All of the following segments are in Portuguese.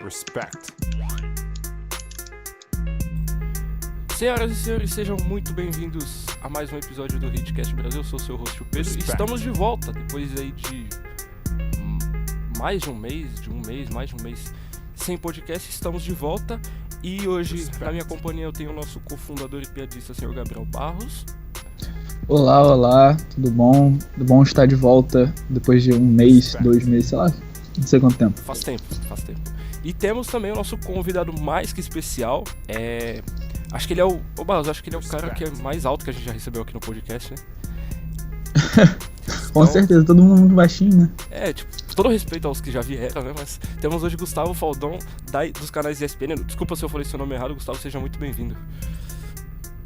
Respect. Senhoras e senhores, sejam muito bem-vindos a mais um episódio do Hitcast Brasil. Eu sou o seu host, o Pedro, e estamos de volta depois aí de mais de um mês sem podcast. Estamos de volta e hoje, na minha companhia, eu tenho o nosso cofundador e piadista, senhor Gabriel Barros. Olá, tudo bom? Tudo bom estar de volta depois de um mês, 2 meses, sei lá, não sei quanto tempo. Faz tempo. E temos também o nosso convidado mais que especial, acho que ele é o Barros, acho que ele é o cara que é mais alto que a gente já recebeu aqui no podcast, né? Com certeza, todo mundo muito baixinho, né? Todo respeito aos que já vieram, né? Mas temos hoje Gustavo Faldon, dos canais ESPN. Desculpa se eu falei seu nome errado, Gustavo, seja muito bem-vindo.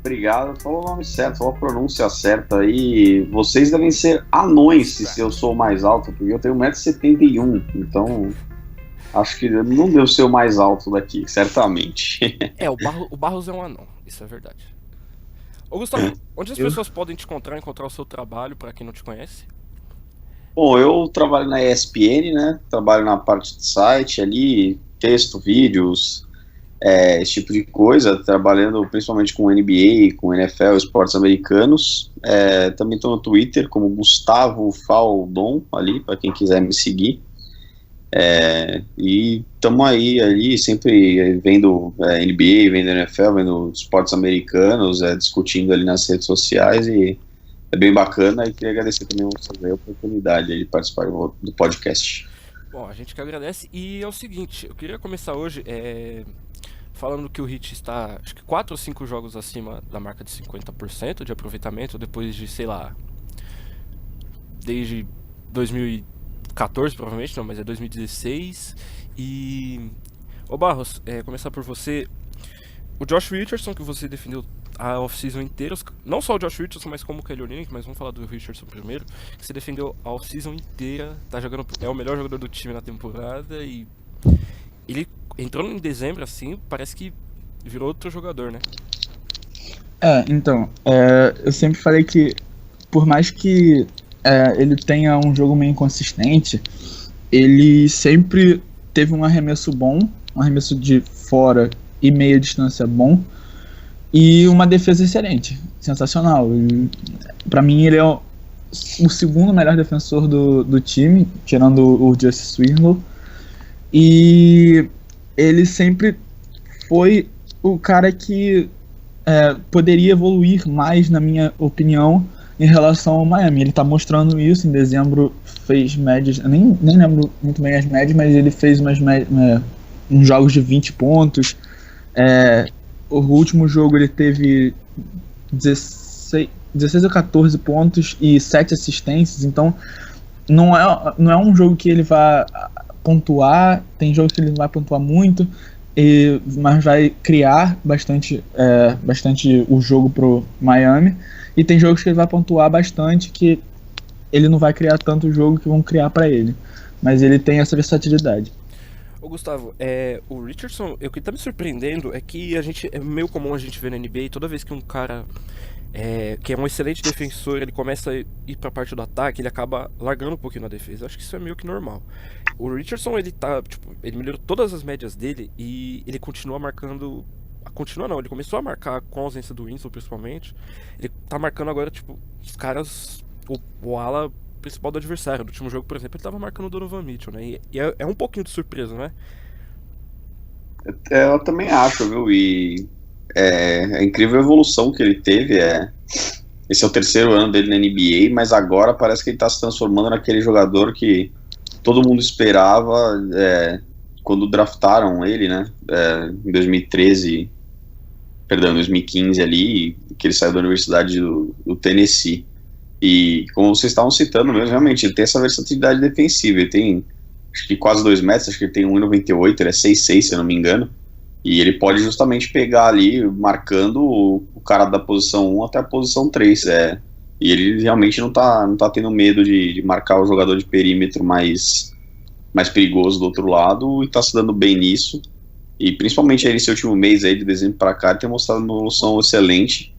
Obrigado, falou o nome certo, falou a pronúncia certa. E vocês devem ser anões se eu sou o mais alto, porque eu tenho 1,71m, então acho que não devo ser o mais alto daqui, certamente. O Barros é um anão, isso é verdade. Ô Gustavo, onde as pessoas podem te encontrar o seu trabalho, pra quem não te conhece? Bom, eu trabalho na ESPN, né? Trabalho na parte de site ali, texto, vídeos, esse tipo de coisa, trabalhando principalmente com NBA, com NFL, esportes americanos. Também estou no Twitter como Gustavo Faldon, ali, para quem quiser me seguir. E estamos ali sempre vendo NBA, vendo NFL, vendo esportes americanos, discutindo ali nas redes sociais, e é bem bacana. E queria agradecer também a oportunidade de participar do podcast. Bom, a gente que agradece. E é o seguinte, eu queria começar hoje falando que o Heat está, acho que 4 ou 5 jogos acima da marca de 50% de aproveitamento, depois de, sei lá, desde 2014 provavelmente, não, mas é 2016. E, ô Barros, começar por você. O Josh Richardson, que você defendeu a off-season inteira, não só o Josh Richardson, mas como o Kelly Olynyk, mas vamos falar do Richardson primeiro, que você defendeu a off-season inteira, tá jogando, é o melhor jogador do time na temporada, e ele entrou em dezembro assim, parece que virou outro jogador, né? Então, eu sempre falei que por mais que ele tenha um jogo meio inconsistente, ele sempre teve um arremesso bom, um arremesso de fora e meia distância bom, e uma defesa excelente, sensacional. Pra mim ele é o segundo melhor defensor do time, tirando o Justice Winslow, e ele sempre foi o cara que poderia evoluir mais, na minha opinião, em relação ao Miami. Ele tá mostrando isso. Em dezembro fez médias, eu nem lembro muito bem as médias, mas ele fez uns jogos de 20 pontos. O último jogo ele teve 16 ou 14 pontos e 7 assistências, então não é um jogo que ele vai pontuar. Tem jogos que ele não vai pontuar muito, mas vai criar bastante o jogo pro Miami, e tem jogos que ele vai pontuar bastante que ele não vai criar tanto o jogo que vão criar para ele, mas ele tem essa versatilidade. Ô Gustavo, o Richardson, o que tá me surpreendendo é que é meio comum a gente ver na NBA, toda vez que um cara que é um excelente defensor, ele começa a ir pra parte do ataque, ele acaba largando um pouquinho na defesa. Eu acho que isso é meio que normal. O Richardson, ele melhorou todas as médias dele e ele continua marcando. Ele começou a marcar com a ausência do Winslow, principalmente. Ele tá marcando agora, os caras, o ala principal do adversário. No último jogo, por exemplo, ele tava marcando o Donovan Mitchell, né? E é um pouquinho de surpresa, né? Eu também acho, viu? E é incrível a evolução que ele teve. Esse é o terceiro ano dele na NBA, mas agora parece que ele tá se transformando naquele jogador que todo mundo esperava quando draftaram ele, né? Em 2015 ali, que ele saiu da Universidade do Tennessee. E como vocês estavam citando mesmo, realmente, ele tem essa versatilidade defensiva. Ele tem, acho que quase 2 metros, acho que ele tem 1,98, ele é 6'6", se eu não me engano. E ele pode justamente pegar ali, marcando o cara da posição 1 até a posição 3. E ele realmente não tá tendo medo de marcar o jogador de perímetro mais perigoso do outro lado, e tá se dando bem nisso. E principalmente aí nesse último mês aí, de dezembro para cá, ele tem mostrado uma evolução excelente.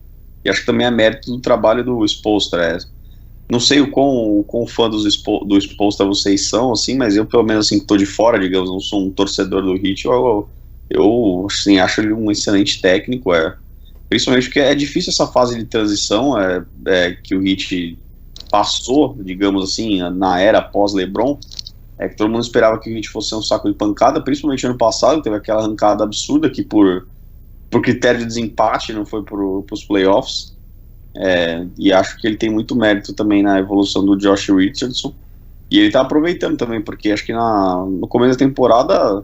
E acho que também é mérito do trabalho do Spoelstra. Não sei o quão fã do Spolstra vocês são, assim, mas eu, pelo menos, assim, que tô de fora, digamos, não sou um torcedor do Heat, eu assim, acho ele um excelente técnico, principalmente porque é difícil essa fase de transição que o Heat passou, digamos assim, na era pós-LeBron, que todo mundo esperava que o Heat fosse um saco de pancada, principalmente ano passado, teve aquela arrancada absurda que por critério de desempate não foi para os playoffs, e acho que ele tem muito mérito também na evolução do Josh Richardson, e ele tá aproveitando também, porque acho que no começo da temporada,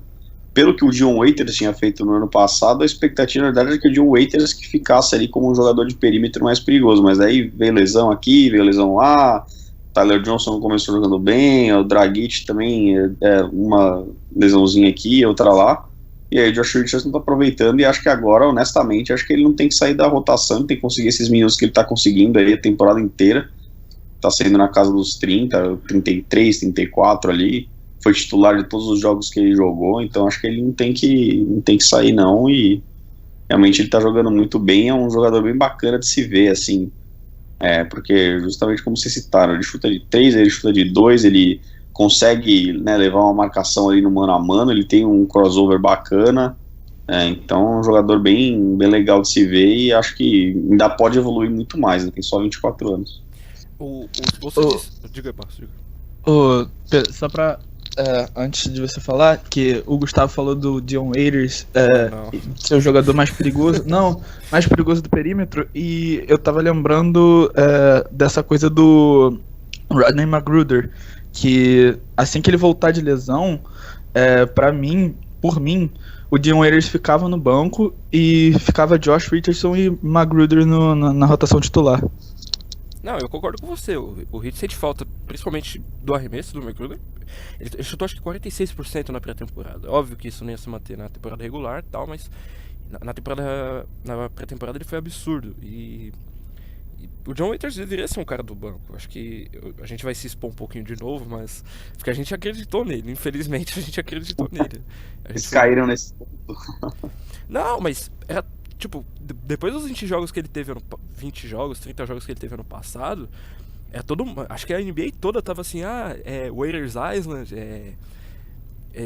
pelo que o Dion Waiters tinha feito no ano passado, a expectativa na verdade era que o Dion Waiters que ficasse ali como um jogador de perímetro mais perigoso, mas aí veio lesão aqui, veio lesão lá, Tyler Johnson começou jogando bem, o Dragic também, uma lesãozinha aqui, outra lá, e aí o Josh Richardson tá aproveitando, e acho que agora, honestamente, acho que ele não tem que sair da rotação, tem que conseguir esses minutos que ele tá conseguindo aí a temporada inteira, tá saindo na casa dos 30, 33, 34 ali, foi titular de todos os jogos que ele jogou, então acho que ele não tem que sair não, e realmente ele tá jogando muito bem, é um jogador bem bacana de se ver, assim, porque justamente como vocês citaram, ele chuta de 3, ele chuta de 2, ele consegue, né, levar uma marcação ali no mano a mano, ele tem um crossover bacana, então é um jogador bem legal de se ver, e acho que ainda pode evoluir muito mais, ele tem só 24 anos. Diga, Passo, diga. Pedro, só pra antes de você falar, que o Gustavo falou do Dion Waiters ser o jogador mais perigoso. Não, mais perigoso do perímetro. E eu tava lembrando dessa coisa do Rodney McGruder, que assim que ele voltar de lesão, por mim, o Dion Waiters ficava no banco e ficava Josh Richardson e McGruder na rotação titular. Não, eu concordo com você. O Heat sente falta, principalmente do arremesso do McGruder. Ele chutou acho que 46% na pré-temporada. Óbvio que isso não ia se manter na temporada regular e tal, mas na pré-temporada ele foi absurdo. E o John Waiters deveria ser um cara do banco. Acho que a gente vai se expor um pouquinho de novo, mas porque a gente acreditou nele. Infelizmente a gente acreditou nele. Eles caíram nesse ponto. Não, mas era tipo, depois dos 20 jogos que ele teve 20 jogos, 30 jogos que ele teve ano passado, acho que a NBA toda tava assim, Waiters Island,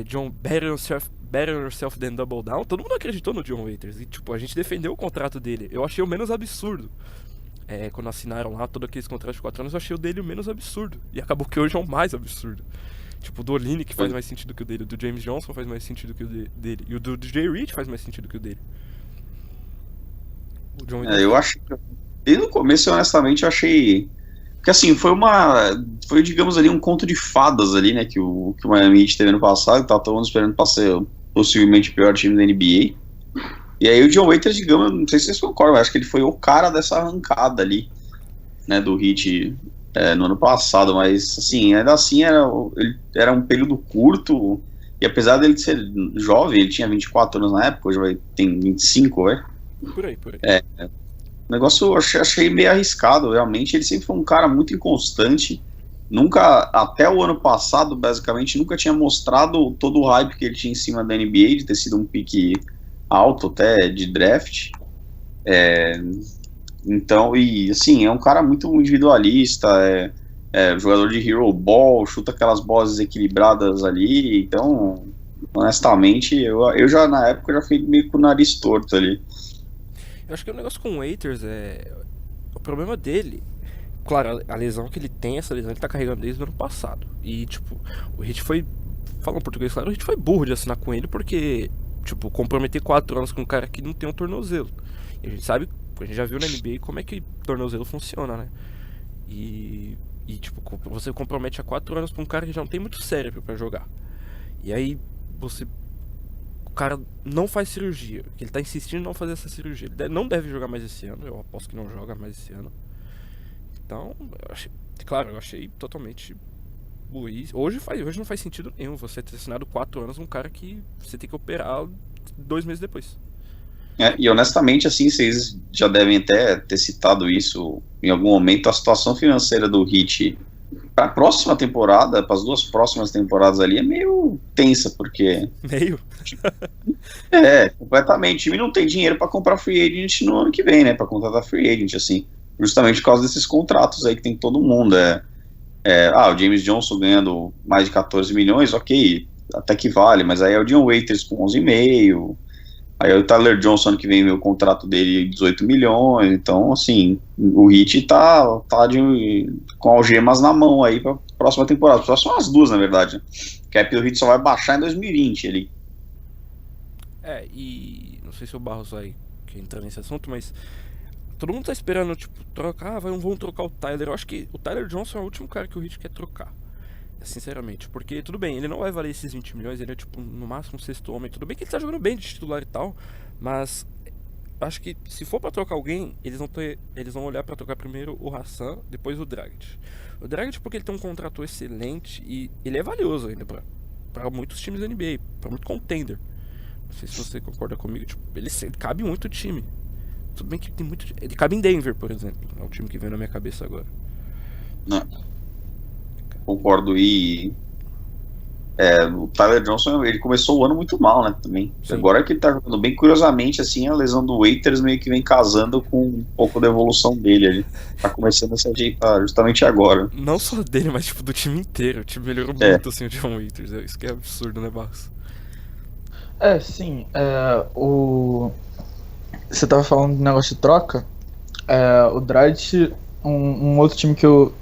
John better yourself than double down. Todo mundo acreditou no John Waiters e tipo, a gente defendeu o contrato dele. Eu achei o menos absurdo. Quando assinaram lá todos aqueles contratos de 4 anos, eu achei o dele o menos absurdo. E acabou que hoje é o mais absurdo. Tipo, o do Olynyk que faz mais sentido que o dele, o do James Johnson faz mais sentido que o dele, e o do DJ Reed faz mais sentido que o dele. Eu acho que desde o começo, honestamente, eu achei que assim, foi digamos ali um conto de fadas ali, né, que o Miami Heat teve ano passado, tava todo mundo esperando pra ser possivelmente o pior time da NBA, e aí o John Waiters, digamos, não sei se vocês concordam, mas acho que ele foi o cara dessa arrancada ali, né, do Heat no ano passado, mas assim, ainda assim ele era um período curto, e apesar dele ser jovem, ele tinha 24 anos na época, hoje tem 25, Por aí. O negócio eu achei meio arriscado, realmente. Ele sempre foi um cara muito inconstante. Nunca, até o ano passado, basicamente, nunca tinha mostrado todo o hype que ele tinha em cima da NBA, de ter sido um pique alto até de draft. Então, e assim, é um cara muito individualista, jogador de hero ball, chuta aquelas bolas desequilibradas ali. Então, honestamente, eu já na época já fiquei meio com o nariz torto ali. Eu acho que o negócio com o Waiters o problema dele, claro, a lesão que ele tem, essa lesão ele tá carregando desde o ano passado. E tipo, o Heat foi, falando português claro, o Heat foi burro de assinar com ele porque, tipo, comprometer 4 anos com um cara que não tem um tornozelo. E a gente sabe, a gente já viu na NBA como é que tornozelo funciona, né? E tipo, você compromete há 4 anos pra um cara que já não tem muito cérebro pra jogar. E aí o cara não faz cirurgia, que ele tá insistindo em não fazer essa cirurgia. Ele não deve jogar mais esse ano, eu aposto que não joga mais esse ano. Então, eu achei totalmente burrice. Hoje não faz sentido nenhum você ter assinado 4 anos um cara que você tem que operar 2 meses depois. E honestamente, assim, vocês já devem até ter citado isso em algum momento, a situação financeira do Heat para a próxima temporada, para as 2 próximas temporadas ali, é meio tensa, porque... Meio? Completamente. O time não tem dinheiro para comprar free agent no ano que vem, né? Para contratar free agent, assim. justamente por causa desses contratos aí que tem todo mundo. O James Johnson ganhando mais de 14 milhões, ok, até que vale, mas aí é o Dion Waiters com 11,5, aí é o Tyler Johnson que vem o contrato dele 18 milhões, então assim, o Heat tá com algemas na mão aí pra próxima temporada, só são as duas na verdade, o cap do Heat só vai baixar em 2020 ali. E não sei se o Barros vai entrar nesse assunto, mas todo mundo tá esperando, tipo, trocar, vão trocar o Tyler. Eu acho que o Tyler Johnson é o último cara que o Heat quer trocar, sinceramente, porque tudo bem, ele não vai valer esses 20 milhões, ele é tipo, no máximo um sexto homem, tudo bem que ele tá jogando bem de titular e tal, mas acho que se for pra trocar alguém, eles vão olhar pra trocar primeiro o Hassan, depois o Dragic. O Dragic porque ele tem um contrato excelente e ele é valioso ainda pra muitos times da NBA, pra muito contender. Não sei se você concorda comigo, tipo, ele cabe muito time. Tudo bem que tem muito. Ele cabe em Denver, por exemplo. É o time que vem na minha cabeça agora. Não. Concordo. O Tyler Johnson, ele começou o ano muito mal, né, também. Sim. Agora que ele tá jogando bem, curiosamente, assim, a lesão do Waiters meio que vem casando com um pouco da evolução dele. Ele tá começando a se ajeitar justamente agora. Não só dele, mas tipo do time inteiro. O time melhorou muito, assim, o Dion Waiters. Isso que é absurdo, né, Barros? Sim. Você tava falando do negócio de troca. O Dragic, um outro time que eu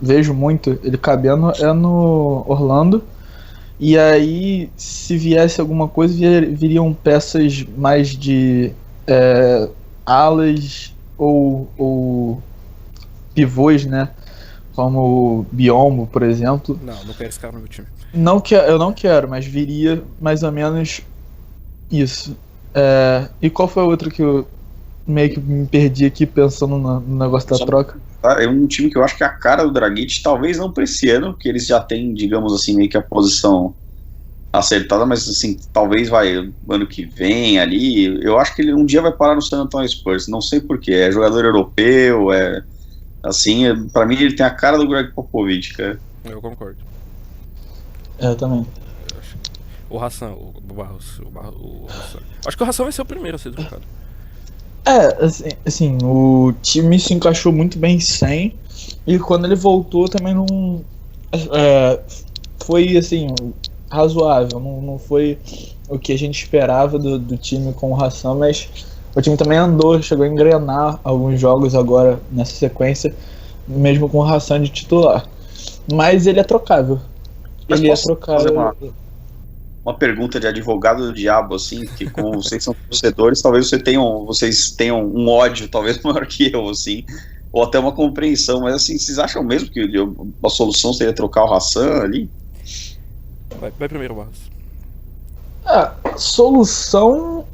vejo muito ele cabendo é no Orlando. E aí, se viesse alguma coisa, viriam peças mais de alas ou pivôs, né? Como o Biyombo, por exemplo. Não quero esse cara no meu time. Eu não quero, mas viria mais ou menos isso. E qual foi o outro que eu meio que me perdi aqui pensando no negócio da troca? É um time que eu acho que é a cara do Dragic, talvez não pra esse ano, porque eles já têm, digamos assim, meio que a posição acertada, mas assim, talvez ano que vem ali, eu acho que ele um dia vai parar no San Antonio Spurs, não sei porquê, é jogador europeu, assim, pra mim ele tem a cara do Greg Popovich, cara. Eu concordo. Eu também. O Hassan, o Barros, Hassan. Acho que o Hassan vai ser o primeiro a ser trocado. Assim, o time se encaixou muito bem sem, e quando ele voltou também não foi assim, razoável, não foi o que a gente esperava do time com o Hassan, mas o time também chegou a engrenar alguns jogos agora nessa sequência, mesmo com o Hassan de titular. Mas ele é trocável. Ele é trocável. Uma pergunta de advogado do diabo, assim, que como vocês são torcedores, talvez vocês tenham um ódio, talvez maior que eu, assim, ou até uma compreensão, mas assim, vocês acham mesmo que a solução seria trocar o Hassan ali? Vai primeiro, Barros. Solução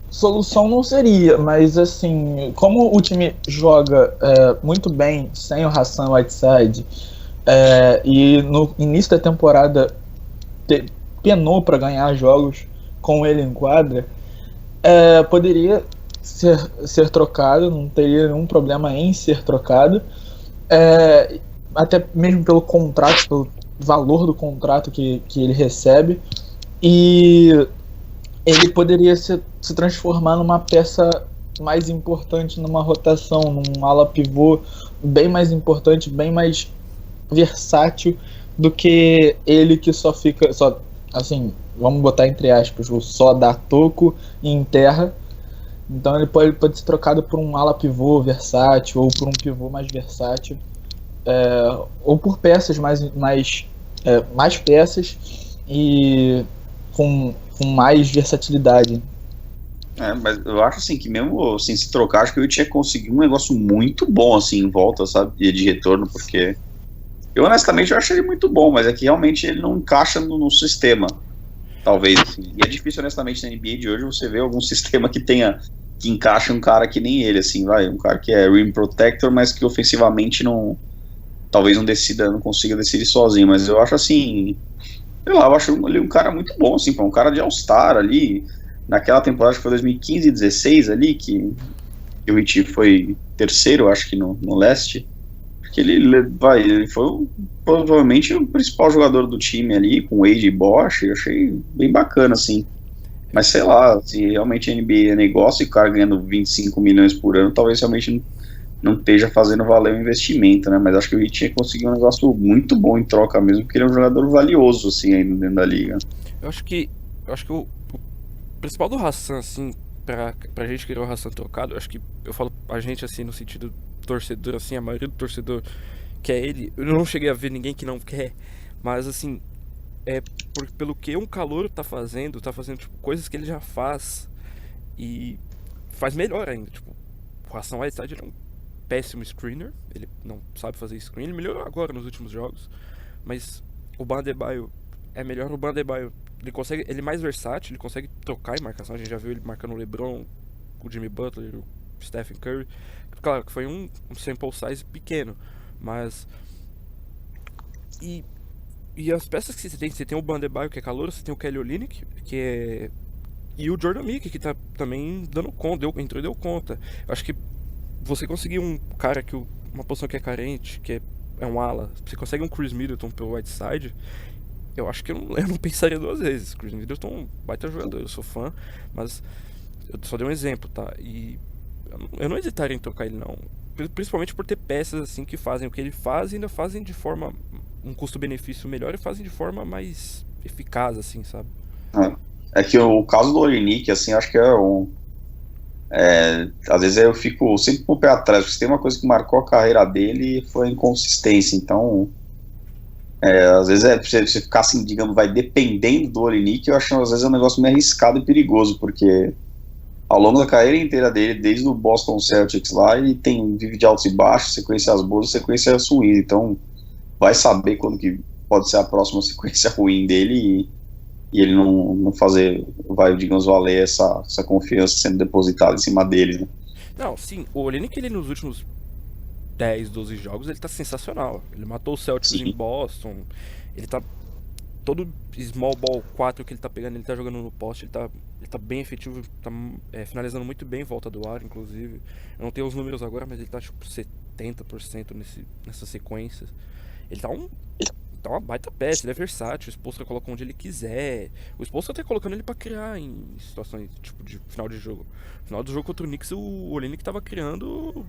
não seria, mas assim, como o time joga muito bem sem o Hassan Whiteside, e no início da temporada penou para ganhar jogos com ele em quadra, poderia ser trocado, não teria nenhum problema em ser trocado, até mesmo pelo contrato, pelo valor do contrato que ele recebe, e ele poderia se transformar numa peça mais importante numa rotação, num ala pivô bem mais importante, bem mais versátil do que ele que só assim, vamos botar entre aspas, só dá toco e enterra. Então ele pode ser trocado por um ala pivô versátil, ou por um pivô mais versátil, ou por peças mais peças e com mais versatilidade. Mas eu acho assim que mesmo assim, se trocar, acho que eu tinha conseguido um negócio muito bom assim em volta, sabe, de retorno, porque eu honestamente eu achei ele muito bom, mas é que realmente ele não encaixa no sistema, talvez, assim. E é difícil honestamente na NBA de hoje você ver algum sistema que encaixe um cara que nem ele, assim, um cara que é rim protector, mas que ofensivamente talvez não consiga decidir sozinho, mas eu acho assim, sei lá, eu acho ele um cara muito bom, assim, um cara de All-Star ali, naquela temporada que foi 2015 e 2016 ali, que o Heat foi terceiro, acho que no leste, que ele foi provavelmente o principal jogador do time ali, com Wade e Bosh, eu achei bem bacana, assim. Mas sei lá, se realmente a NBA é negócio e o cara ganhando 25 milhões por ano, talvez realmente não esteja fazendo valer o investimento, né? Mas acho que o Heat conseguiu um negócio muito bom em troca mesmo, porque ele é um jogador valioso, assim, ainda dentro da liga. Eu acho que o principal do Hassan, assim, pra gente querer o Hassan trocado, eu acho que eu falo a gente, assim, no sentido torcedor, assim, a maioria do torcedor quer ele. Eu não cheguei a ver ninguém que não quer, mas, assim, pelo que um calouro tá fazendo tipo, coisas que ele já faz e faz melhor ainda. Tipo, o Hassan Whiteside ele é um péssimo screener, ele não sabe fazer screen, ele melhorou agora nos últimos jogos, mas o Bam Adebayo é melhor. O Bam Adebayo, ele é mais versátil, ele consegue trocar em marcação, a gente já viu ele marcando o LeBron, o Jimmy Butler, o Stephen Curry. Claro que foi um sample size pequeno, mas e as peças que você tem o Bam Adebayo, que é calor, você tem o Kelly Olynyk, que é, e o Jordan Mickey, que tá também dando conta, entrou e deu conta. Eu acho que você conseguir um cara uma posição que é carente, é um ala, você consegue um Chris Middleton pelo Whiteside, eu acho que eu não pensaria duas vezes. Chris Middleton é um baita jogador, eu sou fã, mas eu só dei um exemplo, tá? E eu não hesitaria em trocar ele, não. Principalmente por ter peças assim que fazem o que ele faz e ainda fazem de forma um custo-benefício melhor e fazem de forma mais eficaz, assim, sabe? É que o caso do Olynyk, assim, acho que às vezes eu fico sempre com o pé atrás, porque tem uma coisa que marcou a carreira dele foi a inconsistência. Então, às vezes você ficar assim, digamos, vai dependendo do Olynyk, eu acho às vezes um negócio meio arriscado e perigoso, porque ao longo da carreira inteira dele, desde o Boston Celtics lá, ele vive de altos e baixos, sequências boas, sequências ruins. Então, vai saber quando que pode ser a próxima sequência ruim dele e ele não fazer, vai, digamos, valer essa confiança sendo depositada em cima dele, né? Não, sim, o Olynyk, ele nos últimos 10, 12 jogos, ele tá sensacional. Ele matou o Celtics em Boston, ele tá todo small ball 4 que ele tá pegando, ele tá jogando no poste, ele tá bem efetivo, tá finalizando muito bem em volta do ar, inclusive. Eu não tenho os números agora, mas ele tá tipo 70% nessas sequências. Ele tá uma baita peça, ele é versátil, o Spoelstra coloca onde ele quiser. O Spoelstra tá colocando ele pra criar em situações tipo de final de jogo. No final do jogo contra o Knicks, o Olynyk tava criando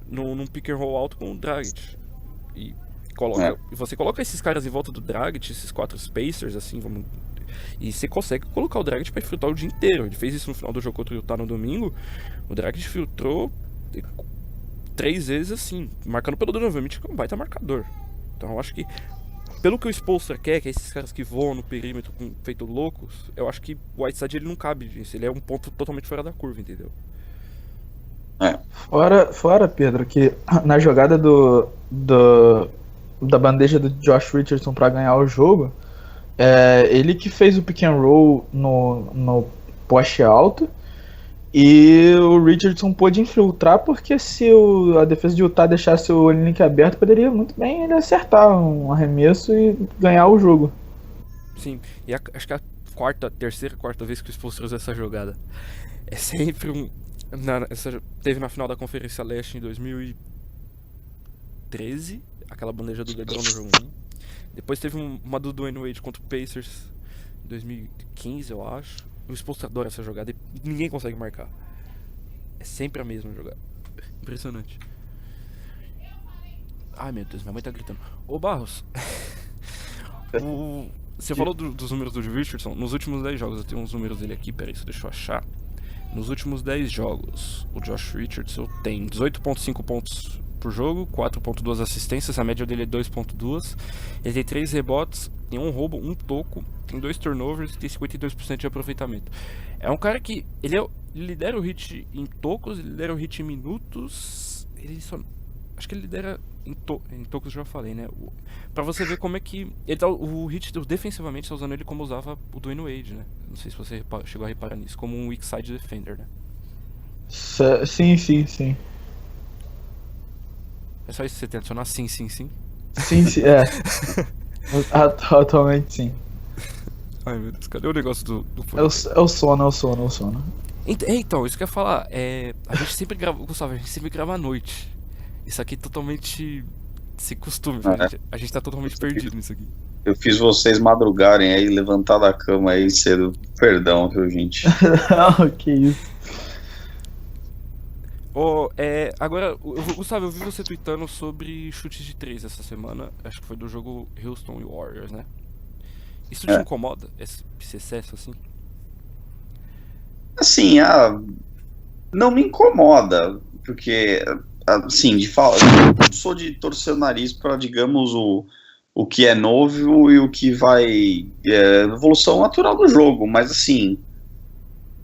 num pick and roll alto com o Dragic. E você coloca esses caras em volta do Dragic, esses 4 spacers, assim, e você consegue colocar o Dragic pra infiltrar o dia inteiro. Ele fez isso no final do jogo contra o Utah no domingo. O Dragic filtrou 3 vezes, assim, marcando pelo Donovan Mitchell, que é um baita marcador. Então eu acho que, pelo que o Spoelstra quer, que é esses caras que voam no perímetro feito loucos, eu acho que o Whiteside ele não cabe disso. Ele é um ponto totalmente fora da curva, entendeu? Fora, Pedro, que na jogada da bandeja do Josh Richardson pra ganhar o jogo, ele que fez o pick and roll no poste alto, e o Richardson pôde infiltrar, porque se a defesa de Utah deixasse o Olynyk aberto, poderia muito bem ele acertar um arremesso e ganhar o jogo. Sim, e acho que a terceira, quarta vez que o Spoelstra usa essa jogada. É sempre teve na final da Conferência Leste em 2013, aquela bandeja do LeBron no jogo 1. Depois teve uma do Dwayne Wade contra o Pacers em 2015, eu acho. O Spoelstra adora essa jogada e ninguém consegue marcar. É sempre a mesma jogada. Impressionante. Ai meu Deus, minha mãe tá gritando. Ô Barros, você falou dos números do Richardson. Nos últimos 10 jogos, eu tenho uns números dele aqui, peraí, deixa eu achar. Nos últimos 10 jogos, o Josh Richardson tem 18.5 pontos por jogo, 4.2 assistências, a média dele é 2.2. Ele tem 3 rebotes, tem 1 roubo, 1 toco, tem 2 turnovers e tem 52% de aproveitamento. É um cara que ele lidera o hit em tocos, ele lidera o hit em minutos, acho que ele lidera em tocos, já falei, né? Pra você ver como é que o Hit defensivamente tá usando ele como usava o Dwayne Wade, né? Não sei se você chegou a reparar nisso, como um weak side defender, né? Sim. É só isso que você tem a adicionar? Sim. Sim, é. Atualmente sim. Ai meu Deus, cadê o negócio do É o sono. Então, isso que eu ia falar, a gente sempre grava, Gustavo, a gente sempre grava à noite. Isso aqui totalmente se costume, a gente tá totalmente perdido nisso aqui. Eu fiz vocês madrugarem aí, levantar da cama aí cedo. Perdão, viu, gente? Não, que isso. Agora, Gustavo, eu vi você tweetando sobre chutes de 3 essa semana. Acho que foi do jogo Houston e Warriors, né? Isso te incomoda, esse excesso assim? Assim, não me incomoda, porque, assim, eu sou de torcer o nariz para, digamos, o que é novo e o que vai... evolução natural do jogo, mas assim...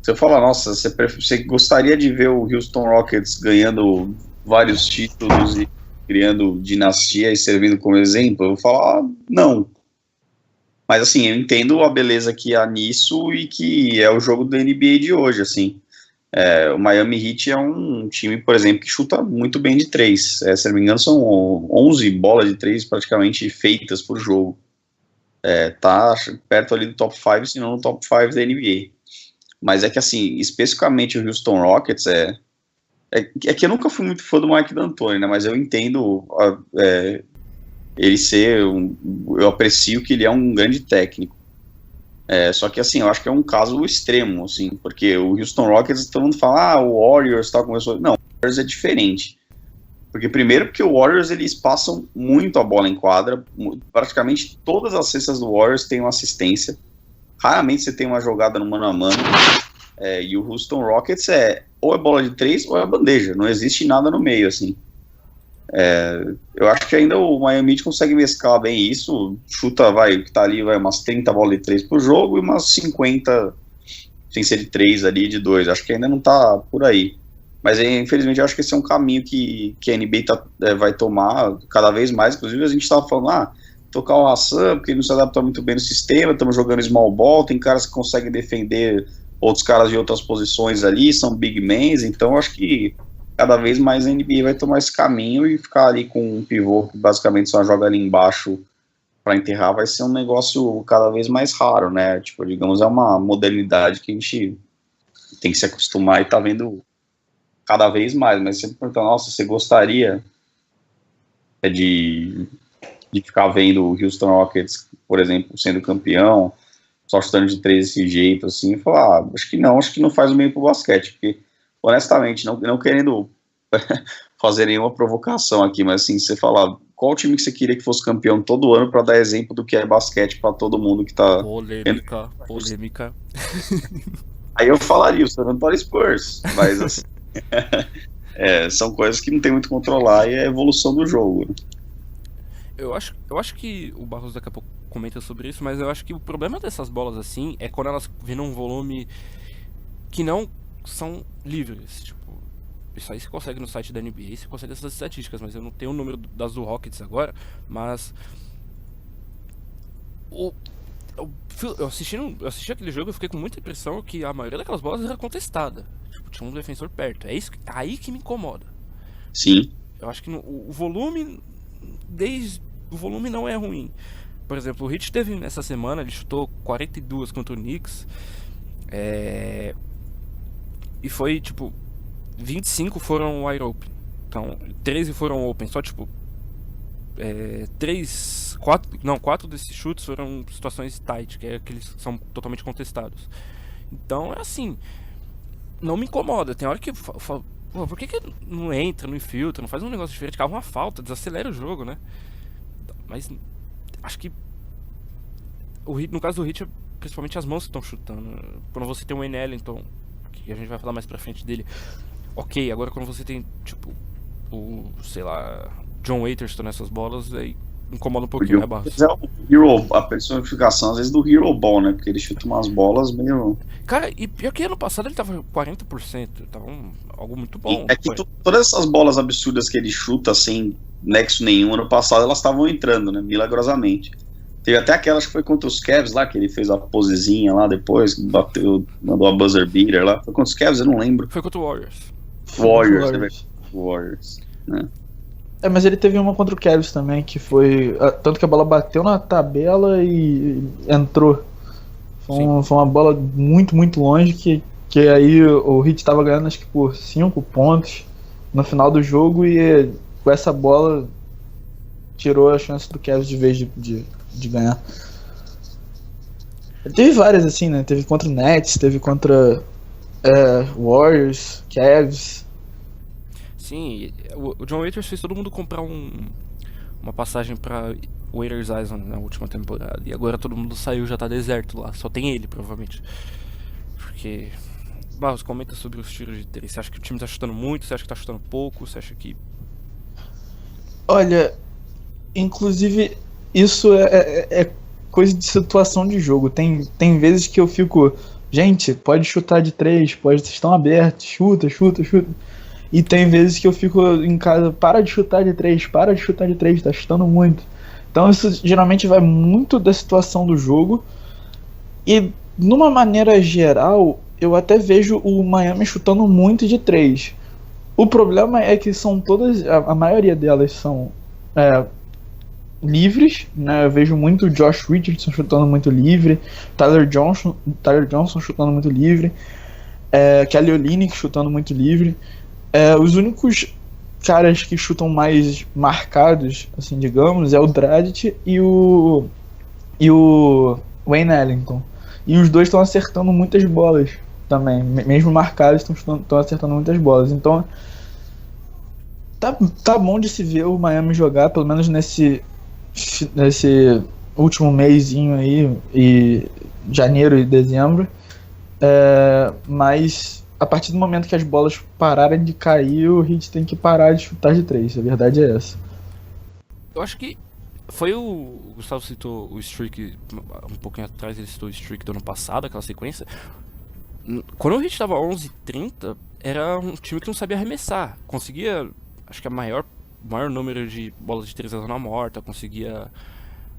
Você fala, nossa, você gostaria de ver o Houston Rockets ganhando vários títulos e criando dinastia e servindo como exemplo? Eu vou falar, não. Mas assim, eu entendo a beleza que há nisso e que é o jogo da NBA de hoje, assim. O Miami Heat é um time, por exemplo, que chuta muito bem de 3. Se não me engano, são 11 bolas de 3 praticamente feitas por jogo. Tá perto ali do top 5, se não no top 5 da NBA. Mas é que, assim, especificamente o Houston Rockets é que eu nunca fui muito fã do Mike D'Antoni, né? Mas eu entendo ele ser eu aprecio que ele é um grande técnico. Só que, assim, eu acho que é um caso extremo, assim, porque o Houston Rockets, todo mundo fala, o Warriors tal, começou... Não, o Warriors é diferente. Porque, primeiro, porque o Warriors, eles passam muito a bola em quadra, praticamente todas as cestas do Warriors têm uma assistência. Raramente você tem uma jogada no mano a mano, e o Houston Rockets ou é bola de 3 ou é bandeja, não existe nada no meio, assim. Eu acho que ainda o Miami Heat consegue mesclar bem isso, chuta, que tá ali, umas 30 bolas de 3 por jogo e umas 50, sem ser de 3 ali, de 2, acho que ainda não tá por aí. Mas, infelizmente, eu acho que esse é um caminho que a NBA vai tomar cada vez mais, inclusive a gente tava falando, tocar o Hassan, porque ele não se adapta muito bem no sistema, estamos jogando small ball, tem caras que conseguem defender outros caras de outras posições ali, são big men, então acho que cada vez mais a NBA vai tomar esse caminho e ficar ali com um pivô que basicamente só joga ali embaixo para enterrar, vai ser um negócio cada vez mais raro, né? Tipo, digamos, é uma modernidade que a gente tem que se acostumar e tá vendo cada vez mais, mas sempre perguntando, nossa, você gostaria de ficar vendo o Houston Rockets, por exemplo, sendo campeão, só chutando de 3 desse jeito, assim, e falar, acho que não faz o bem pro basquete, porque, honestamente, não querendo fazer nenhuma provocação aqui, mas assim, você falar, qual time que você queria que fosse campeão todo ano para dar exemplo do que é basquete para todo mundo que tá... Polêmica. Aí eu falaria o San Antonio Spurs, mas assim, são coisas que não tem muito controlar e é a evolução do jogo, né? Eu acho que o Barros daqui a pouco comenta sobre isso, mas eu acho que o problema dessas bolas assim é quando elas vêm num volume que não são livres. Tipo, isso aí você consegue no site da NBA, você consegue essas estatísticas, mas eu não tenho o número das do Rockets agora. Mas eu assisti aquele jogo e fiquei com muita impressão que a maioria daquelas bolas era contestada. Tipo, tinha um defensor perto. É isso aí que me incomoda. Sim. Eu acho que o volume o volume não é ruim. Por exemplo, o Heat teve essa semana, ele chutou 42 contra o Knicks, e foi tipo 25 foram wide open, então 13 foram open, só tipo 4 desses chutes foram situações tight, que é aqueles que são totalmente contestados. Então é assim, não me incomoda. Tem hora que eu falo, por que não entra, não infiltra, não faz um negócio diferente, cava uma falta, desacelera o jogo, né? Mas acho que no caso do Heat, principalmente as mãos que estão chutando. Quando você tem um Wayne Ellington, que a gente vai falar mais pra frente dele, ok, agora quando você tem tipo sei lá, John Waiterston nessas bolas, aí incomoda um pouquinho, né, Barros? A personificação às vezes do Hero Ball, né? Porque ele chuta umas bolas meio... Cara, e pior que ano passado ele tava 40%, tava algo muito bom. É que todas essas bolas absurdas que ele chuta sem nexo nenhum ano passado, elas estavam entrando, né? Milagrosamente. Teve até aquelas que foi contra os Cavs lá, que ele fez a posezinha lá depois, mandou a buzzer beater lá. Foi contra os Cavs? Eu não lembro. Foi contra o Warriors. Warriors, né? Mas ele teve uma contra o Cavs também, que foi... Tanto que a bola bateu na tabela e entrou. Foi uma bola muito, muito longe, que aí o Heat tava ganhando acho que por 5 pontos no final do jogo, e com essa bola tirou a chance do Cavs de vez de ganhar. Teve várias assim, né? Teve contra o Nets, teve contra Warriors, Cavs. Sim, o John Waiters fez todo mundo comprar uma passagem pra Waiters Island na última temporada. E agora todo mundo saiu, já tá deserto lá. Só tem ele, provavelmente. Porque... Barros, comenta sobre os tiros de 3. Você acha que o time tá chutando muito? Você acha que tá chutando pouco? Você acha que... Olha, inclusive, isso é coisa de situação de jogo. Tem vezes que eu fico, gente, pode chutar de 3, vocês estão abertos, chuta. E tem vezes que eu fico em casa, para de chutar de 3, tá chutando muito. Então isso geralmente vai muito da situação do jogo. E, numa maneira geral, eu até vejo o Miami chutando muito de 3. O problema é que são todas, a maioria delas são livres, né? Eu vejo muito o Josh Richardson chutando muito livre, Tyler Johnson chutando muito livre, Kelly Olynyk chutando muito livre. Os únicos caras que chutam mais marcados, assim, digamos, é o Dragic e o Wayne Ellington. E os dois estão acertando muitas bolas também, mesmo marcados, estão acertando muitas bolas. Então tá bom de se ver o Miami jogar, pelo menos nesse último mêsinho aí, e janeiro e dezembro. Mas a partir do momento que as bolas pararem de cair, o Heat tem que parar de chutar de 3, a verdade é essa. Eu acho que foi o Gustavo citou o streak um pouquinho atrás, ele citou o streak do ano passado, aquela sequência. Quando o Heat tava 11-30, era um time que não sabia arremessar. Conseguia, acho que maior número de bolas de 3 na zona morta, conseguia,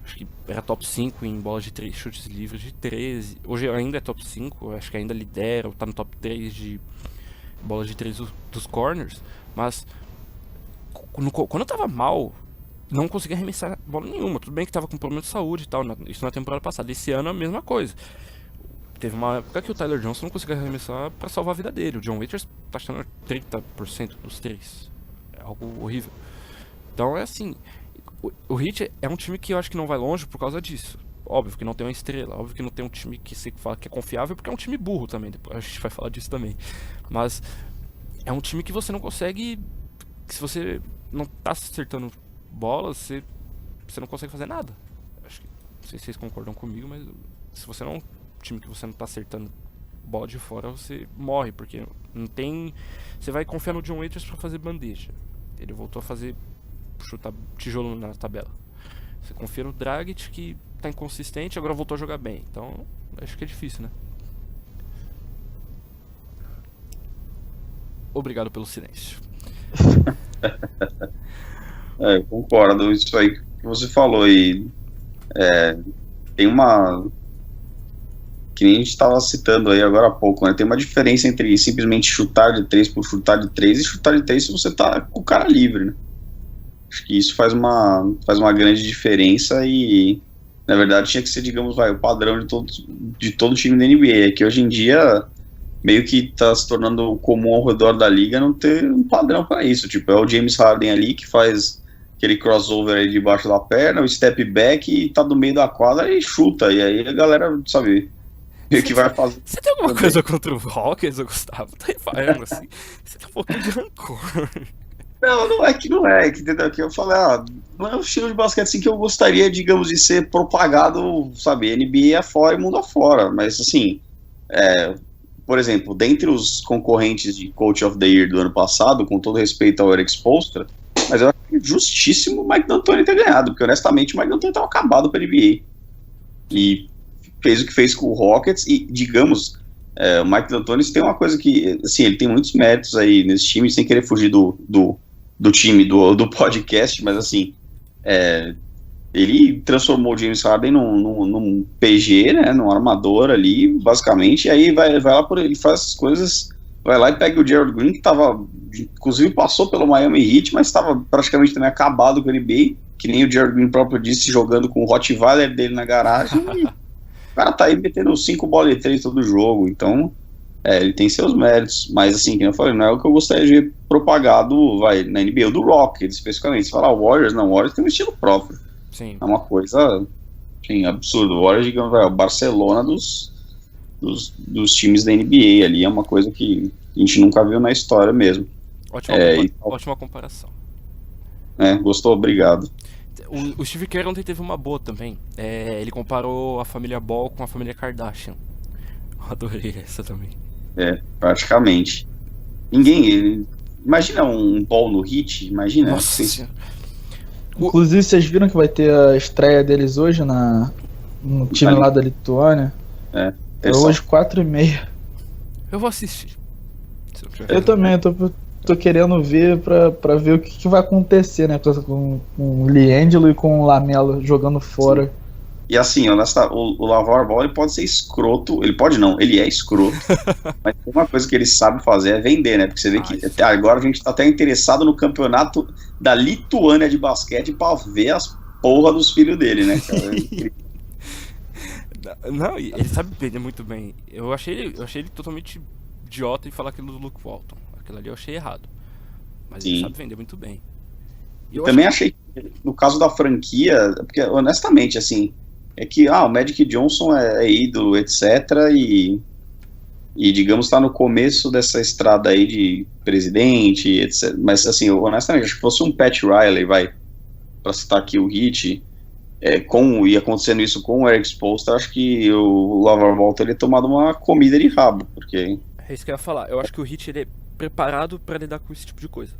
acho que era top 5 em bolas de 3, chutes livres de 13. Hoje ainda é top 5, acho que ainda lidera, tá no top 3 de bolas de 3 dos corners. Mas quando eu tava mal, não conseguia arremessar bola nenhuma. Tudo bem que tava com problema de saúde e tal, isso na temporada passada. Esse ano é a mesma coisa. Teve uma época que o Tyler Johnson não conseguia arremessar pra salvar a vida dele. O John Waiters tá achando 30% dos 3. É algo horrível. Então é assim, o Heat é um time que eu acho que não vai longe por causa disso. Óbvio que não tem uma estrela, óbvio que não tem um time que se fala que é confiável, porque é um time burro também, depois a gente vai falar disso também. Mas é um time que você não consegue, se você não tá acertando bolas, você não consegue fazer nada. Acho que, não sei se vocês concordam comigo, mas se você não é um time que você não tá acertando bola de fora, você morre, porque não tem... Você vai confiar no John Waiters pra fazer bandeja. Ele voltou a chutar tijolo na tabela. Você confia no Dragic, que tá inconsistente, agora voltou a jogar bem. Então, acho que é difícil, né? Obrigado pelo silêncio. Eu concordo, isso aí que você falou aí. Tem uma... Que nem a gente estava citando aí agora há pouco, né? Tem uma diferença entre simplesmente chutar de 3 por chutar de 3 e chutar de 3 se você tá com o cara livre, né? Acho que isso faz uma grande diferença e, na verdade, tinha que ser, digamos, o padrão de todo time da NBA. É que hoje em dia, meio que tá se tornando comum ao redor da liga não ter um padrão para isso. Tipo, é o James Harden ali que faz aquele crossover aí debaixo da perna, o step back e tá no meio da quadra e chuta. E aí a galera, sabe, meio que vai fazer. Você tem alguma coisa contra o Rockets, Gustavo? Tá reparando assim? Você tem um pouquinho de rancor. Não é que entendeu? Que eu falei, não é um estilo de basquete assim que eu gostaria, digamos, de ser propagado, sabe, NBA afora e mundo afora, mas assim, por exemplo, dentre os concorrentes de Coach of the Year do ano passado, com todo respeito ao Erik Spoelstra, mas eu acho justíssimo o Mike D'Antoni ter ganhado, porque honestamente o Mike D'Antoni estava acabado para a NBA, e fez o que fez com o Rockets, e digamos... o Mike D'Antoni tem uma coisa que, assim, ele tem muitos méritos aí nesse time, sem querer fugir do time, do podcast, mas assim, ele transformou o James Harden num PG, né, num armador ali, basicamente, e aí vai lá ele faz essas coisas, vai lá e pega o Gerald Green, que inclusive passou pelo Miami Heat, mas estava praticamente também acabado com o NBA, que nem o Gerald Green próprio disse, jogando com o Rottweiler dele na garagem, e o cara tá aí metendo 5 bolas de 3 todo jogo, então ele tem seus méritos, mas assim, como eu falei, não é o que eu gostaria de ver propagado, na NBA, ou do Rockets, especificamente. Se falar Warriors, não, o Warriors tem um estilo próprio. Sim. É uma coisa, enfim, absurda. O Warriors, digamos, é o Barcelona dos times da NBA ali, é uma coisa que a gente nunca viu na história mesmo. Ótima comparação. Gostou? Obrigado. O Steve Kerr ontem teve uma boa também. Ele comparou a família Ball com a família Kardashian. Eu adorei essa também. Praticamente. Imagina um Ball no Heat, imagina. Nossa. Inclusive, vocês viram que vai ter a estreia deles hoje no time lá da Lituânia? É hoje 4h30. Eu vou assistir. Eu também, tô querendo ver pra ver o que vai acontecer, né? Com o Liangelo e com o Lamelo jogando fora. Sim. E assim, o LaVar Ball ele pode ser escroto, ele pode não, ele é escroto, mas uma coisa que ele sabe fazer é vender, né? Porque você vê que agora a gente tá até interessado no campeonato da Lituânia de basquete pra ver as porra dos filhos dele, né, cara? Não, ele sabe vender muito bem. Eu achei ele totalmente idiota em falar aquilo do Luke Walton. Aquilo ali eu achei errado. Mas ele sabe vender muito bem. Eu também achei que, no caso da franquia, porque honestamente, assim, é que o Magic Johnson é ídolo, etc. E digamos, tá no começo dessa estrada aí de presidente, etc. Mas, assim, honestamente, acho que fosse um Pat Riley, pra citar aqui o Heat, e acontecendo isso com o Eric Spoelstra, acho que o LaVar Ball teria tomado uma comida de rabo, porque... É isso que eu ia falar. Eu acho que o Heat ele é preparado pra lidar com esse tipo de coisa.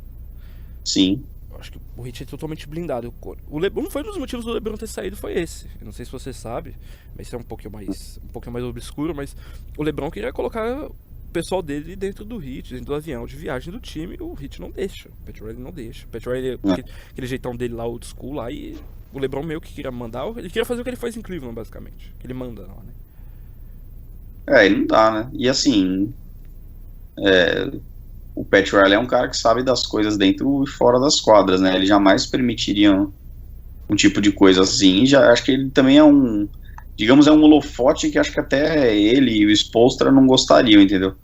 Sim. Eu acho que o Heat é totalmente blindado. O LeBron foi um dos motivos do LeBron ter saído, foi esse. Eu não sei se você sabe, mas isso é um pouquinho mais obscuro, mas o LeBron queria colocar o pessoal dele dentro do Heat, dentro do avião de viagem do time, e o Heat não deixa. O Pat Riley não deixa. O Pat Riley, aquele jeitão dele lá, old school lá, e o LeBron meio que queria mandar, ele queria fazer o que ele faz em Cleveland, basicamente. Que ele manda lá, né? Ele não dá, né? E assim, o Pat Riley é um cara que sabe das coisas dentro e fora das quadras, né? Ele jamais permitiria um tipo de coisa assim. Já acho que ele também é um holofote que acho que até ele e o Spoelstra não gostariam, entendeu?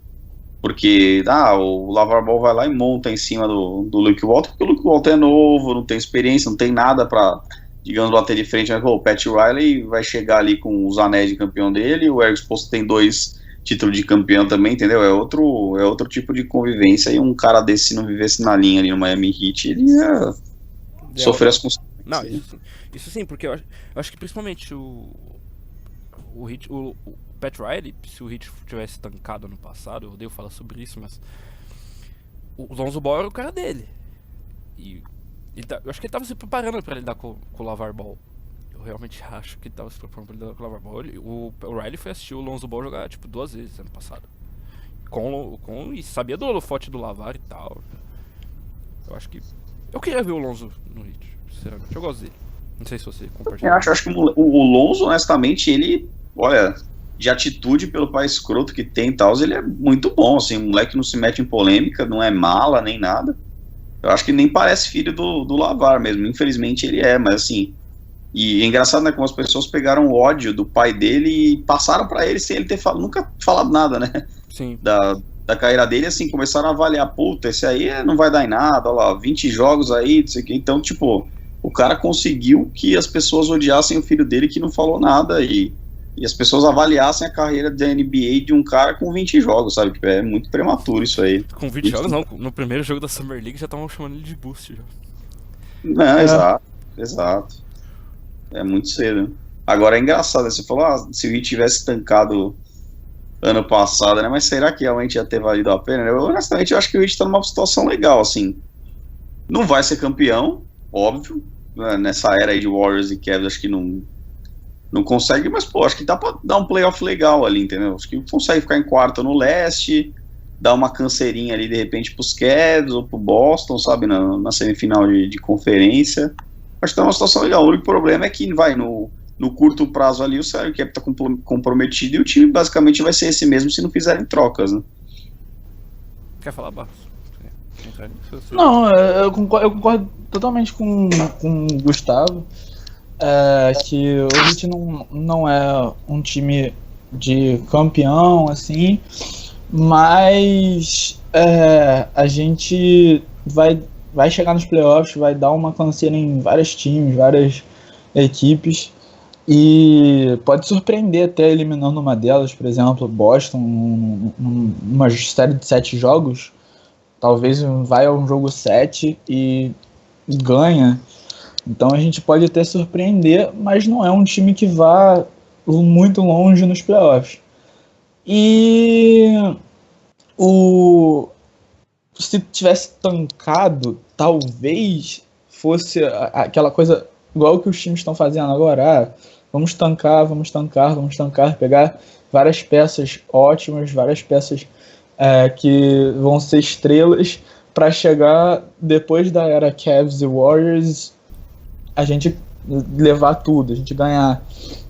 Porque, o LaVar Ball vai lá e monta em cima do Luke Walton, porque o Luke Walton é novo, não tem experiência, não tem nada pra, digamos, bater de frente. Mas, o Pat Riley vai chegar ali com os anéis de campeão dele, o Eric Spoelstra tem 2 títulos de campeão também, entendeu? É outro tipo de convivência, e um cara desse, se não vivesse na linha ali no Miami Heat, ele ia sofrer as consequências. Não, isso sim, porque eu acho que principalmente o Pat Riley, se o Heat tivesse tancado ano passado, eu odeio falar sobre isso, mas o Lonzo Ball era o cara dele. E eu acho que ele tava se preparando pra lidar com o LaVar Ball. Eu realmente acho que ele tava se preparando pra lidar com o LaVar Ball. O Riley foi assistir o Lonzo Ball jogar, 2 vezes ano passado. E sabia do holofote do LaVar e tal. Eu acho que... Eu queria ver o Lonzo no Heat, sinceramente. Eu gosto dele. Não sei se você compartilha. Eu acho que o Lonzo, honestamente, ele... Olha, de atitude pelo pai escroto que tem e tal, ele é muito bom, assim, o moleque não se mete em polêmica, não é mala nem nada. Eu acho que nem parece filho do LaVar mesmo, infelizmente ele é, mas assim, e é engraçado, né, como as pessoas pegaram o ódio do pai dele e passaram pra ele sem ele ter nunca falado nada, né? Sim. Da carreira dele, assim, começaram a avaliar, puta, esse aí não vai dar em nada, olha lá, 20 jogos aí, não sei o que, então, tipo, o cara conseguiu que as pessoas odiassem o filho dele que não falou nada e as pessoas avaliassem a carreira da NBA de um cara com 20 jogos, sabe? É muito prematuro isso aí. Com 20 jogos não, no primeiro jogo da Summer League já estavam chamando ele de boost já. Não, exato. É muito cedo. Agora é engraçado, né? Você falou, se o Heat tivesse tancado ano passado, né? Mas será que realmente ia ter valido a pena? Honestamente, eu acho que o Heat tá numa situação legal, assim. Não vai ser campeão, óbvio, né? Nessa era aí de Warriors e Cavs, acho que não consegue, mas, acho que dá pra dar um playoff legal ali, entendeu? Acho que consegue ficar em quarto no leste, dar uma canseirinha ali, de repente, pros Cavs ou pro Boston, sabe, na semifinal de conferência. Acho que tá uma situação legal. O único problema é que no curto prazo ali o salary cap tá comprometido e o time basicamente vai ser esse mesmo se não fizerem trocas, né? Quer falar, Barros? Não, eu concordo totalmente com o Gustavo. Que o Heat não é um time de campeão, assim, mas a gente vai chegar nos playoffs, vai dar uma canseira em vários times, várias equipes, e pode surpreender até eliminando uma delas, por exemplo, Boston, numa série de 7 jogos, talvez vai a um jogo 7 e ganha. Então a gente pode até surpreender, mas não é um time que vá muito longe nos playoffs. E se tivesse tancado, talvez fosse aquela coisa igual que os times estão fazendo agora. Vamos tancar, pegar várias peças ótimas, várias peças que vão ser estrelas para chegar depois da era Cavs e Warriors, a gente levar tudo, a gente ganhar.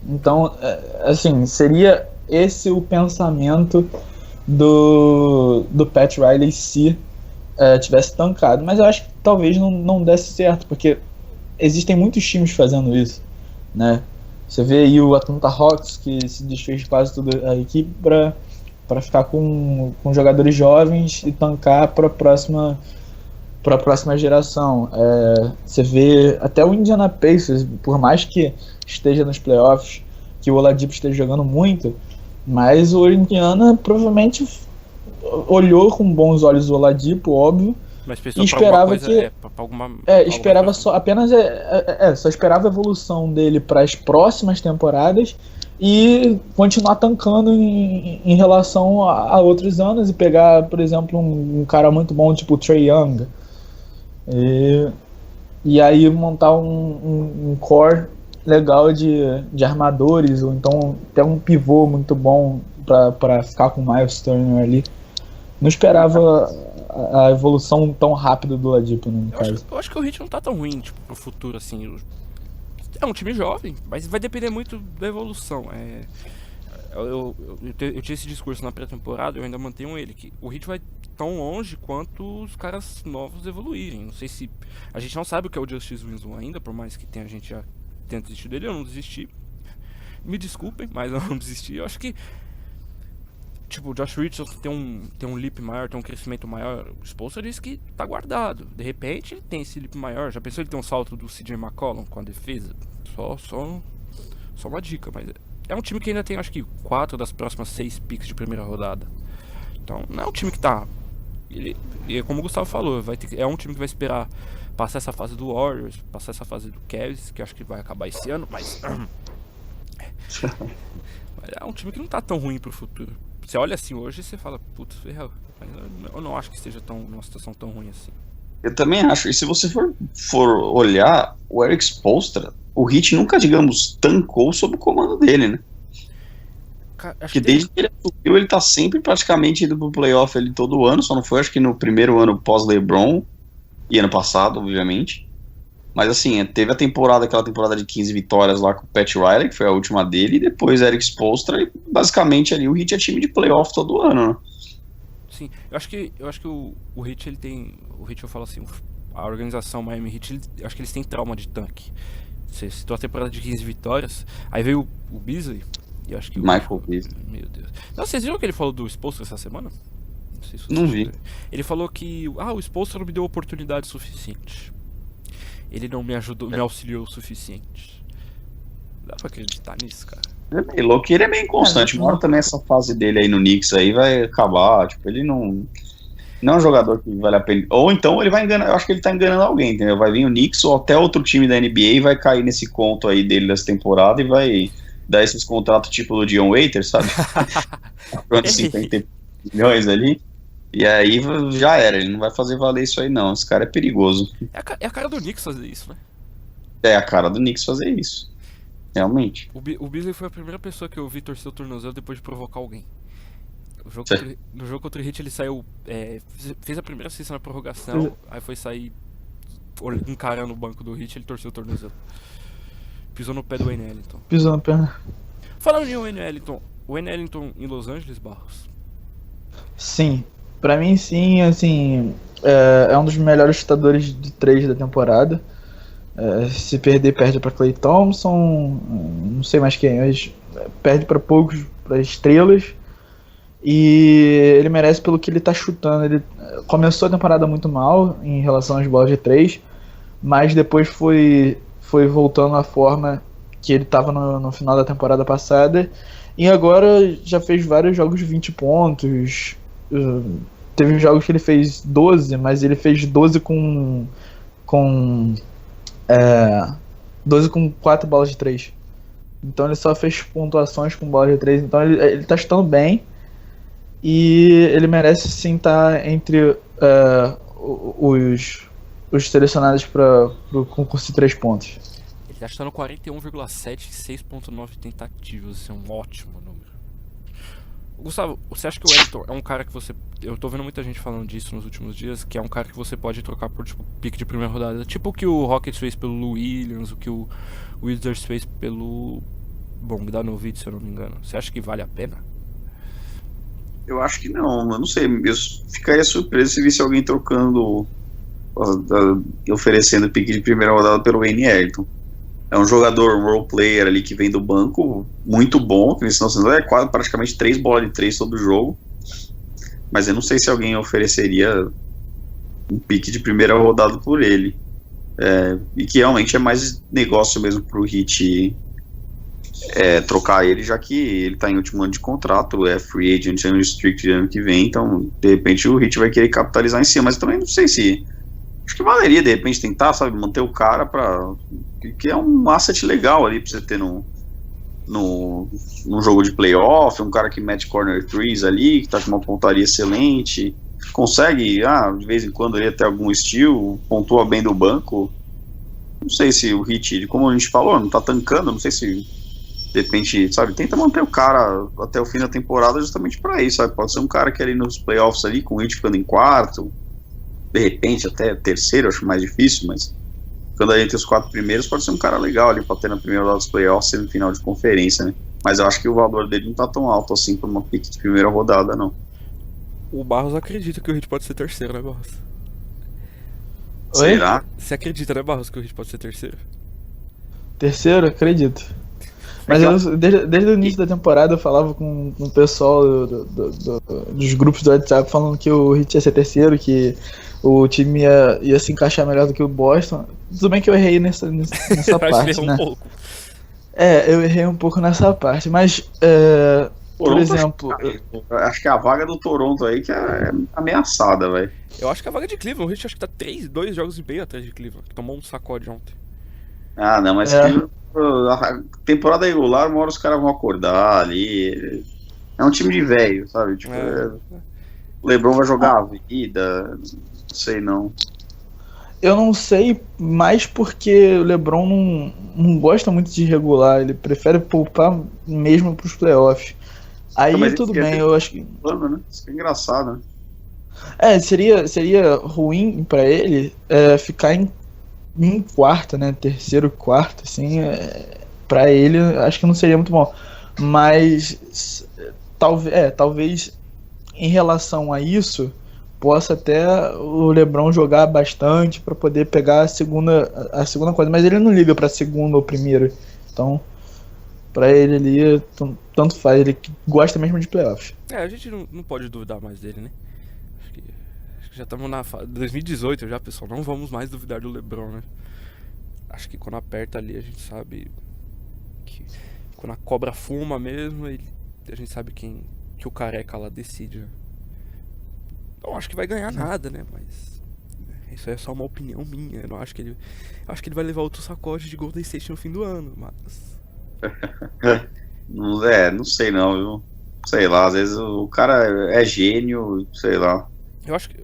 Então, assim, seria esse o pensamento do Pat Riley se tivesse tancado. Mas eu acho que talvez não desse certo, porque existem muitos times fazendo isso, né? Você vê aí o Atlanta Hawks, que se desfez quase toda a equipe para ficar com jogadores jovens e tancar para a próxima geração. Você vê até o Indiana Pacers, por mais que esteja nos playoffs, que o Oladipo esteja jogando muito, mas o Indiana provavelmente olhou com bons olhos o Oladipo, óbvio, mas e esperava esperava só esperava a evolução dele para as próximas temporadas e continuar tancando em relação a outros anos e pegar, por exemplo, um cara muito bom tipo o Trae Young e aí montar um core legal de armadores, ou então até um pivô muito bom para ficar com o Miles Turner ali. Não esperava a evolução tão rápida do Oladipo, no caso. Eu acho que o Heat não tá tão ruim, tipo, pro futuro, assim. É um time jovem, mas vai depender muito da evolução. Eu tinha esse discurso na pré-temporada, eu ainda mantenho ele, que o Heat vai tão longe quanto os caras novos evoluírem. Não sei se... A gente não sabe o que é o Justice Winslow ainda, por mais que a gente já tenha desistido dele, eu não desisti. Me desculpem, mas eu não desisti. Eu acho que tipo, o Josh Richardson tem um leap maior, tem um crescimento maior. O Spoelstra disse que tá guardado. De repente ele tem esse leap maior. Já pensou ele ter um salto do CJ McCollum com a defesa? Só uma dica, mas é um time que ainda tem, acho que 4 das próximas 6 picks de primeira rodada. Então não é um time que tá... E como o Gustavo falou, é um time que vai esperar passar essa fase do Warriors, passar essa fase do Cavs, que acho que vai acabar esse ano, mas é um time que não tá tão ruim pro futuro. Você olha assim hoje e você fala, putz, ferrou. Mas eu não acho que esteja numa situação tão ruim assim. Eu também acho. E se você for olhar, o Erik Spoelstra, o Heat nunca, digamos, tancou sob o comando dele, né? Porque desde que ele assumiu, ele tá sempre praticamente indo pro playoff ele todo ano, só não foi, acho que no primeiro ano pós-LeBron, e ano passado, obviamente. Mas assim, teve aquela temporada de 15 vitórias lá com o Pat Riley, que foi a última dele, e depois Erik Spoelstra, e basicamente ali o Heat é time de playoff todo ano, né? Sim, eu acho que o Heat, ele tem... O Heat, eu falo assim, a organização Miami Heat, eu acho que eles têm trauma de tanque. Você citou a temporada de 15 vitórias, aí veio o Beasley, e eu acho que Michael Beasley. Meu Deus. Não, vocês viram o que ele falou do Spoelstra essa semana? Não sei se não vi. Ele falou que o Spoelstra não me deu oportunidade suficiente. Ele não me ajudou, me auxiliou o suficiente. Dá pra acreditar nisso, cara? Ele é meio louco, ele é meio inconstante. Uma hora também essa fase dele aí no Knicks aí vai acabar. Tipo, ele não é um jogador que vale a pena. Ou então ele vai enganar, eu acho que ele tá enganando alguém, entendeu? Vai vir o Knicks ou até outro time da NBA e vai cair nesse conto aí dele dessa temporada e vai dar esses contratos tipo do Dion Waiters, sabe? Pronto, 50 milhões ali. E aí já era, ele não vai fazer valer isso aí não, esse cara é perigoso. É a cara do Knicks fazer isso, né? É a cara do Knicks fazer isso, realmente. O Beasley foi a primeira pessoa que eu vi torcer o tornozelo depois de provocar alguém. No jogo contra o Heat ele saiu, fez a primeira assistência na prorrogação, aí foi sair encarando o banco do Heat, ele torceu o tornozelo. Pisou no pé do Wayne Ellington. Pisou no pé. Falando em Wayne Ellington em Los Angeles, Barros? Sim. Pra mim, sim, assim, é um dos melhores chutadores de 3 da temporada. Se perder, perde pra Klay Thompson, não sei mais quem, mas perde pra poucos, pra estrelas. E ele merece pelo que ele tá chutando. Ele começou a temporada muito mal em relação às bolas de 3, mas depois foi voltando à forma que ele tava no final da temporada passada. E agora já fez vários jogos de 20 pontos, teve jogos que ele fez 12, mas ele fez 12 com 12 com 4 bolas de 3. Então ele só fez pontuações com bola de 3. Então ele tá chutando bem. E ele merece sim estar entre os selecionados para o concurso de 3 pontos. Ele tá chutando 41,7 em 6,9 tentativas. Isso é um ótimo número. Gustavo, você acha que o Wellington é um cara que você... Eu tô vendo muita gente falando disso nos últimos dias, que é um cara que você pode trocar por, tipo, pique de primeira rodada. Tipo o que o Rockets fez pelo Lou Williams, o que o Wizards fez pelo Bogdanovic, se eu não me engano. Você acha que vale a pena? Eu acho que não, eu não sei. Eu ficaria surpreso se visse alguém trocando, oferecendo pique de primeira rodada pelo Wayne Ellington. É um jogador, um role player ali que vem do banco, muito bom, que senão é quase praticamente 3 bolas de 3 todo jogo. Mas eu não sei se alguém ofereceria um pique de primeira rodada por ele. E que realmente é mais negócio mesmo pro Heat trocar ele, já que ele tá em último ano de contrato, é free agent, unrestricted ano que vem, então de repente o Heat vai querer capitalizar em cima, mas também não sei se... Acho que valeria, de repente, tentar, sabe, manter o cara que é um asset legal ali pra você ter num jogo de playoff, um cara que mete corner threes ali, que tá com uma pontaria excelente, consegue, de vez em quando ali até algum steal, pontua bem do banco. Não sei se o Heat, como a gente falou, não tá tancando, não sei se de repente, sabe, tenta manter o cara até o fim da temporada justamente pra isso, sabe, pode ser um cara que ali nos playoffs ali, com o Heat ficando em quarto, de repente até terceiro, acho mais difícil, mas ficando ali entre os 4 primeiros, pode ser um cara legal ali pra ter na primeira rodada dos playoffs e no final de conferência, né? Mas eu acho que o valor dele não tá tão alto assim pra uma pick de primeira rodada, não. O Barros acredita que o Heat pode ser terceiro, né, Barros? Oi? Será? Você acredita, né, Barros, que o Heat pode ser terceiro? Terceiro, acredito. Mas desde o início da temporada eu falava com o pessoal dos grupos do WhatsApp falando que o Heat ia ser terceiro, que o time ia se encaixar melhor do que o Boston. Tudo bem que eu errei nessa parte, né? Eu errei um pouco nessa parte, mas por exemplo... Acho que a vaga do Toronto aí que é ameaçada, velho. Eu acho que a vaga de Cleveland, o Heat acho que tá 2 jogos e meio atrás de Cleveland, que tomou um sacode ontem. Não, mas a temporada regular, uma hora os caras vão acordar ali. É um time de velho, sabe? Tipo, o LeBron vai jogar a vida, não sei não. Eu não sei, mais porque o LeBron não gosta muito de regular, ele prefere poupar mesmo pros playoffs. Aí tudo bem, eu acho que... Né? Isso é engraçado, né? Seria ruim pra ele ficar em quarto, né? Terceiro, quarto, assim, pra ele acho que não seria muito bom. Mas talvez em relação a isso possa até o LeBron jogar bastante pra poder pegar a segunda coisa, mas ele não liga pra segunda ou primeira. Então, pra ele ali, tanto faz, ele gosta mesmo de playoffs. A gente não pode duvidar mais dele, né? Acho que já estamos na 2018 já, pessoal. Não vamos mais duvidar do LeBron, né? Acho que quando aperta ali a gente sabe que quando a cobra fuma mesmo, a gente sabe que o careca lá decide, né? Não acho que vai ganhar nada, né? Mas isso é só uma opinião minha. Eu acho que ele vai levar outro sacode de Golden State no fim do ano, mas... Não sei não, viu? Sei lá, às vezes o cara é gênio, sei lá. Eu acho que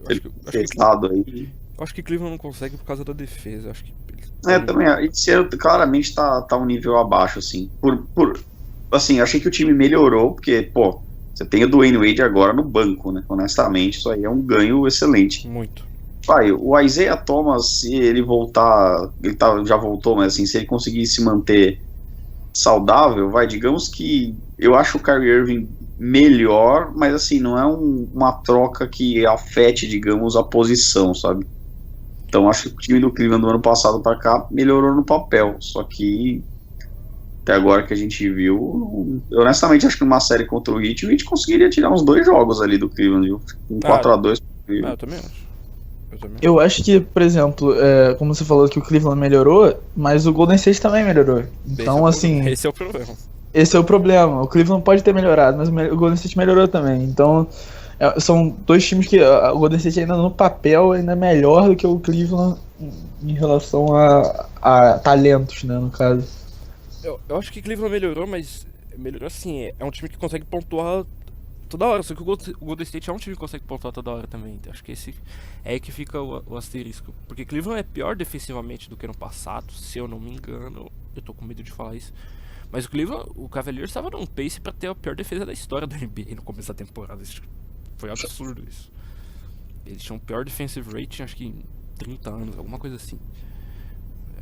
Cleveland não consegue por causa da defesa. Acho que também. Esse ano claramente tá um nível abaixo, assim. Assim, achei que o time melhorou, porque, pô, você tem o Dwayne Wade agora no banco, né? Honestamente, isso aí é um ganho excelente. Muito. O Isaiah Thomas, se ele voltar, já voltou, mas assim, se ele conseguir se manter saudável, digamos que eu acho o Kyrie Irving melhor, mas assim, não é uma troca que afete, digamos, a posição, sabe? Então acho que o time do Cleveland do ano passado pra cá melhorou no papel, só que até agora que a gente viu, eu honestamente acho que numa série contra o Heat conseguiria tirar uns 2 jogos ali do Cleveland, viu? Um 4-2. Eu também acho. Eu acho que, por exemplo, como você falou que o Cleveland melhorou, mas o Golden State também melhorou. Então, esse é o problema. Esse é o problema. O Cleveland pode ter melhorado, mas o Golden State melhorou também. Então, São dois times que o Golden State ainda no papel ainda é melhor do que o Cleveland em relação a talentos, né, no caso. Eu acho que Cleveland melhorou, mas melhorou assim. É um time que consegue pontuar toda hora. Só que o Golden State é um time que consegue pontuar toda hora também. Então, acho que esse é aí que fica o asterisco. Porque Cleveland é pior defensivamente do que no passado, se eu não me engano. Eu tô com medo de falar isso. Mas o Cavaliers estava num pace pra ter a pior defesa da história da NBA no começo da temporada. Foi absurdo isso. Eles tinham o pior defensive rating, acho que em 30 anos, alguma coisa assim.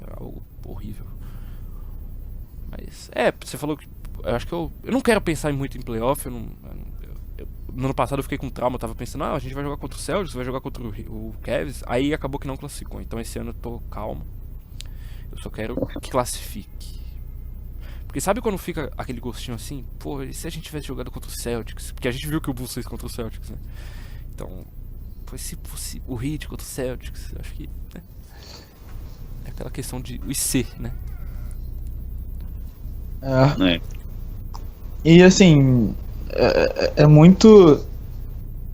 Era algo horrível. Mas, você falou que... Eu acho que eu não quero pensar muito em playoff. No ano passado eu fiquei com trauma, eu tava pensando, a gente vai jogar contra o Celtics, vai jogar contra o Cavs. Aí acabou que não classificou, então esse ano eu tô calmo. Eu só quero que classifique. Porque sabe quando fica aquele gostinho assim? Pô, e se a gente tivesse jogado contra o Celtics? Porque a gente viu que o Bulls fez contra o Celtics, né? Então, se fosse o Heat contra o Celtics, acho que... Né? É aquela questão de o IC, né? E assim, é muito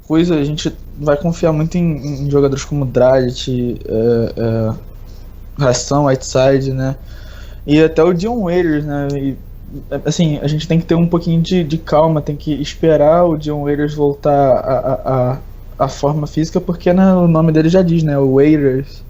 coisa, a gente vai confiar muito em jogadores como Dragic, Hassan Whiteside, né? E até o Dion Waiters, né? E, assim, a gente tem que ter um pouquinho de calma, tem que esperar o Dion Waiters voltar à forma física, porque né, o nome dele já diz, né? O Waiters.